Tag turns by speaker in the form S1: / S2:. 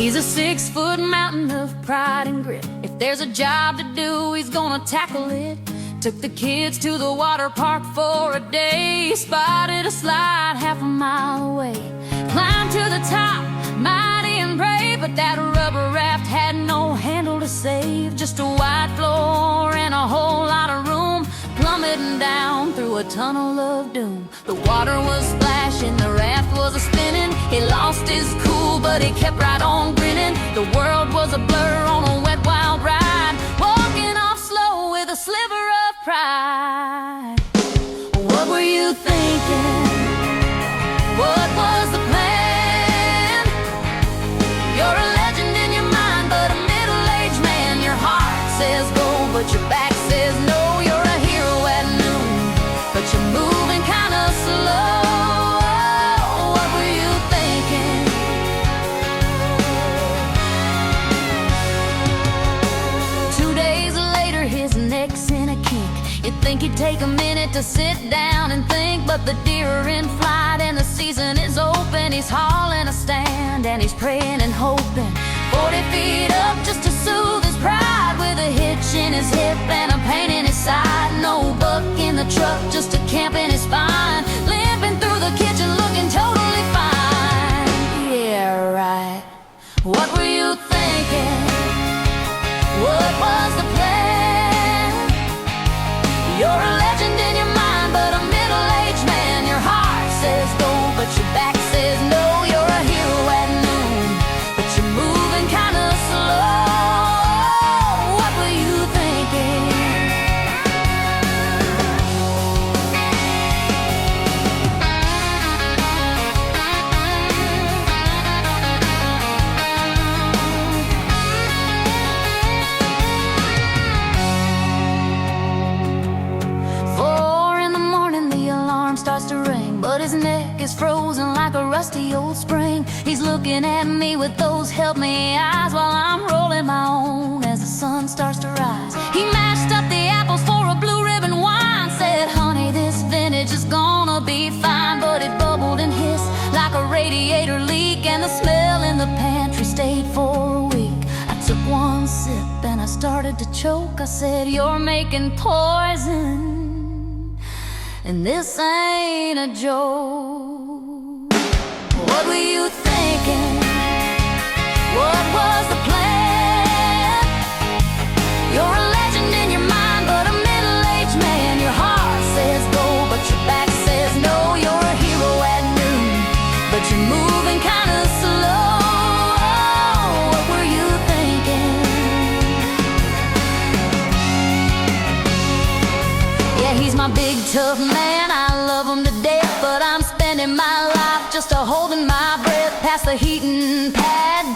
S1: He's a 6-foot mountain of pride and grit. If there's a job to do, he's gonna tackle it. Took the kids to the water park for a day. Spotted a slide half a mile away. Climbed to the top, mighty and brave, but that rubber raft had no handle to save. Just a wide floor and a whole lot of room, plummeting down through a tunnel of doom. The water was splashing, the raft was a-spinning. He lost his cool, but he kept right on grinning. The world was a blur on a wet, wild ride, walking off slow with a sliver of pride. What were you thinking? What was the plan? You're a legend in your mind, but a middle-aged man. Your heart says go, but your back says no. You're a hero at noon, but you're moving kinda slow. What were you thinking? Two days later, his neck's in a kink. You'd think he'd take a minute to sit down and think, but the deer are in flight and the season is open. He's hauling a stand and he's praying and hoping. 40 feet up just to soothe his pride, with a hitch in his hip and a pain in his side. No buck in the truck, just a camp in his spine. Limping through the kitchen looking totally fine. Yeah, right. What were you thinking? What was the plan? You're a legend in your mind, but a middle-aged man. Your heart says go, but your back says no. You're a hero at noon, but you're moving kinda slow. What were you thinking? Starts to ring, but his neck is frozen like a rusty old spring. He's looking at me with those help me eyes, while I'm rolling my own as the sun starts to rise. He mashed up the apples for a blue ribbon wine, said, honey, this vintage is gonna be fine. But it bubbled and hissed like a radiator leak, and the smell in the pantry stayed for a week. I took one sip and I started to choke. I said, you're making poison, and this ain't a joke. What were you thinking? What was the plan? You're a legend in your mind, but a middle-aged man. Your heart says go, but your back says no. You're a hero at noon, but you're moving kinda slow. What were you thinking? Yeah, he's my big tough man, I love him to death, but I'm spending my life just a holding my breath past the heating pad.